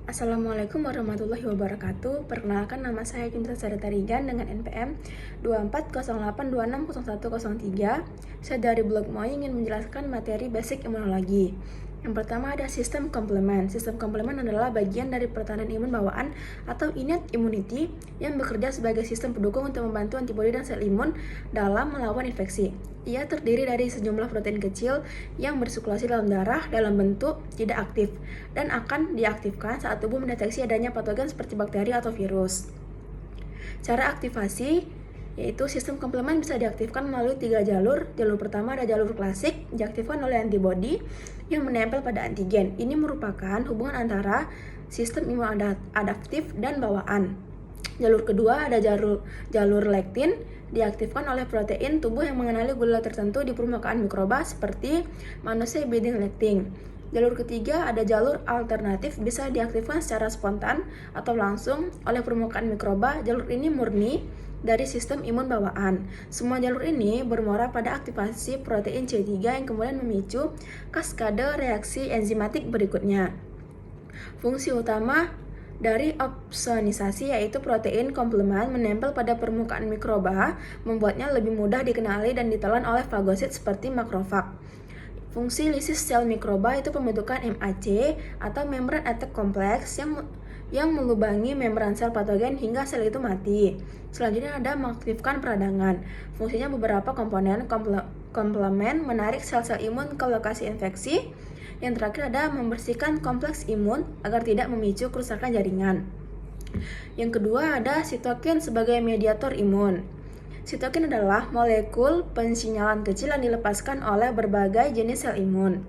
Assalamualaikum warahmatullahi wabarakatuh. Perkenalkan, nama saya Kinsa Sadatarigan dengan NPM 2408260103. Saya dari Blog Moi ingin menjelaskan materi basic imunologi. Yang pertama ada sistem komplement. Sistem komplement adalah bagian dari pertahanan imun bawaan atau innate immunity yang bekerja sebagai sistem pendukung untuk membantu antibodi dan sel imun dalam melawan infeksi. Ia terdiri dari sejumlah protein kecil yang bersirkulasi dalam darah dalam bentuk tidak aktif dan akan diaktifkan saat tubuh mendeteksi adanya patogen seperti bakteri atau virus. Cara aktivasi yaitu sistem komplement bisa diaktifkan melalui 3 jalur. Jalur pertama ada jalur klasik, diaktifkan oleh antibodi yang menempel pada antigen. Ini merupakan hubungan antara sistem imun adaptif dan bawaan. Jalur kedua ada jalur lektin, diaktifkan oleh protein tubuh yang mengenali gula tertentu di permukaan mikroba seperti manusia binding lectin. Jalur ketiga ada jalur alternatif, bisa diaktifkan secara spontan atau langsung oleh permukaan mikroba. Jalur ini murni dari sistem imun bawaan. Semua jalur ini bermuara pada aktivasi protein C3 yang kemudian memicu kaskade reaksi enzimatik berikutnya. Fungsi utama dari opsonisasi yaitu protein komplement menempel pada permukaan mikroba, membuatnya lebih mudah dikenali dan ditelan oleh fagosit seperti makrofag. Fungsi lisis sel mikroba itu pembentukan MAC atau membran attack complex yang melubangi membran sel patogen hingga sel itu mati. Selanjutnya ada mengaktifkan peradangan. Fungsinya beberapa komponen komplement menarik sel-sel imun ke lokasi infeksi. Yang terakhir ada membersihkan kompleks imun agar tidak memicu kerusakan jaringan. Yang kedua ada sitokin sebagai mediator imun. Sitokin adalah molekul pensinyalan kecil yang dilepaskan oleh berbagai jenis sel imun.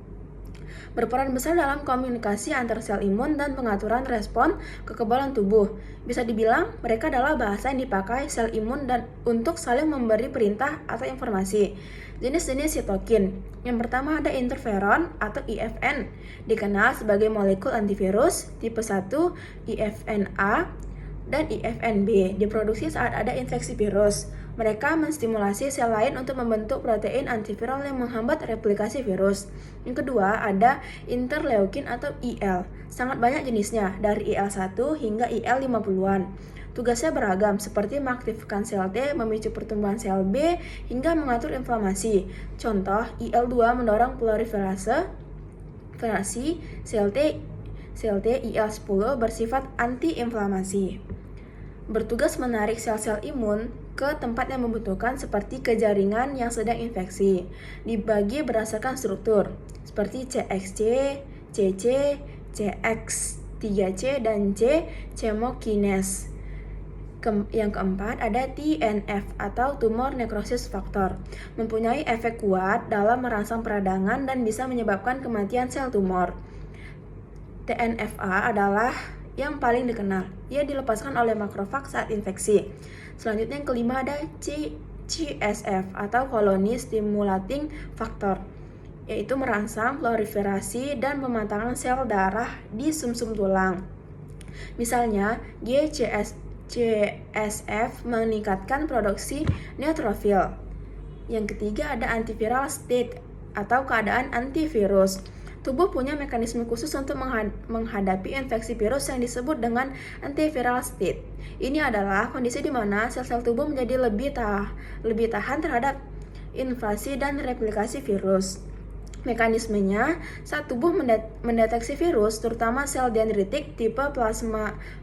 Berperan besar dalam komunikasi antar sel imun dan pengaturan respon kekebalan tubuh. Bisa dibilang mereka adalah bahasa yang dipakai sel imun dan untuk saling memberi perintah atau informasi. Jenis-jenis sitokin. Yang pertama ada interferon atau IFN, dikenal sebagai molekul antivirus tipe 1, IFN-A dan IFN-B, diproduksi saat ada infeksi virus. Mereka menstimulasi sel lain untuk membentuk protein antiviral yang menghambat replikasi virus. Yang kedua ada interleukin atau IL. Sangat banyak jenisnya, dari IL-1 hingga IL-50-an. Tugasnya beragam, seperti mengaktifkan sel T, memicu pertumbuhan sel B, hingga mengatur inflamasi. Contoh, IL-2 mendorong proliferasi sel T, IL-10 bersifat anti-inflamasi. Bertugas menarik sel-sel imun ke tempat yang membutuhkan seperti ke jaringan yang sedang infeksi. Dibagi berdasarkan struktur, seperti CXC, CC, CX3C, dan C, chemokines. Yang keempat ada TNF atau tumor necrosis factor, mempunyai efek kuat dalam merangsang peradangan dan bisa menyebabkan kematian sel tumor. TNFA adalah yang paling dikenal. Ia dilepaskan oleh makrofag saat infeksi. Selanjutnya yang kelima ada CSF atau colony stimulating factor, yaitu merangsang proliferasi dan pematangan sel darah di sumsum tulang. Misalnya, CSF meningkatkan produksi neutrofil. Yang ketiga ada antiviral state atau keadaan antivirus. Tubuh punya mekanisme khusus untuk menghadapi infeksi virus yang disebut dengan antiviral state. Ini adalah kondisi di mana sel-sel tubuh menjadi lebih tahan terhadap invasi dan replikasi virus. Mekanismenya, saat tubuh mendeteksi virus, terutama sel dendritik tipe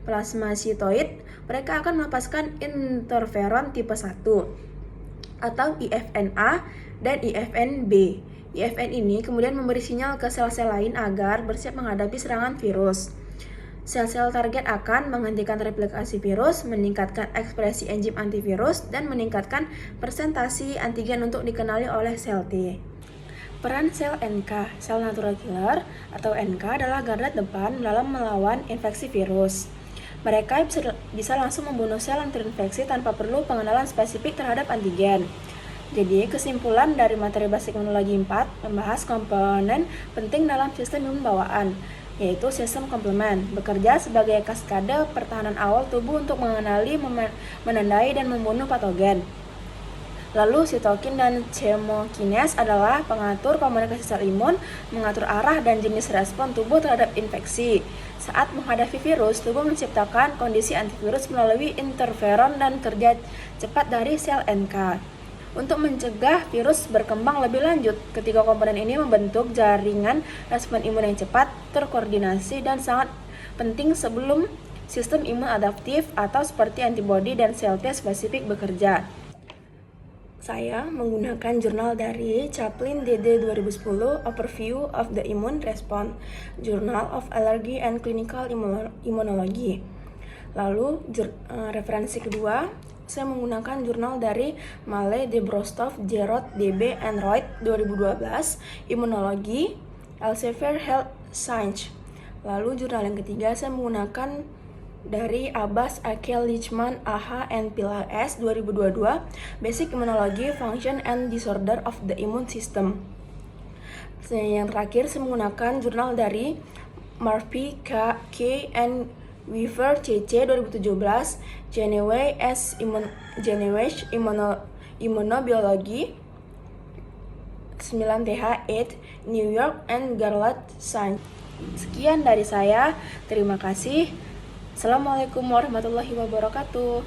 plasmasitoid, mereka akan melepaskan interferon tipe 1 atau IFN-A dan IFN-B. IFN ini kemudian memberi sinyal ke sel-sel lain agar bersiap menghadapi serangan virus. Sel-sel target akan menghentikan replikasi virus, meningkatkan ekspresi enzim antivirus, dan meningkatkan presentasi antigen untuk dikenali oleh sel T. Peran sel NK, sel natural killer atau NK adalah garda depan dalam melawan infeksi virus. Mereka bisa langsung membunuh sel yang terinfeksi tanpa perlu pengenalan spesifik terhadap antigen. Jadi, kesimpulan dari materi basic imunologi 4 membahas komponen penting dalam sistem imun bawaan, yaitu sistem komplement, bekerja sebagai kaskade pertahanan awal tubuh untuk mengenali, menandai, dan membunuh patogen. Lalu sitokin dan chemokines adalah pengatur komunikasi sel imun, mengatur arah dan jenis respon tubuh terhadap infeksi. Saat menghadapi virus, tubuh menciptakan kondisi antivirus melalui interferon dan kerja cepat dari sel NK. Untuk mencegah virus berkembang lebih lanjut, ketiga komponen ini membentuk jaringan respon imun yang cepat, terkoordinasi, dan sangat penting sebelum sistem imun adaptif atau seperti antibodi dan sel T spesifik bekerja. Saya menggunakan jurnal dari Chaplin DD 2010, Overview of the Immune Response, Journal of Allergy and Clinical Immunology. Lalu referensi kedua, saya menggunakan jurnal dari Male, Debrostov, Gerot, DB, and Royd 2012, Immunology, Elsevier Health Science. Lalu jurnal yang ketiga, saya menggunakan dari Abbas, Akel, Lichman, AHA, and Pilar S 2022, Basic Immunology, Function, and Disorder of the Immune System. Yang terakhir, saya menggunakan jurnal dari Murphy, K, and Weaver, CC 2017, Geneway S. Immunobiology, 9TH, 8, New York, and Garland Science. Sekian dari saya, terima kasih. Assalamualaikum warahmatullahi wabarakatuh.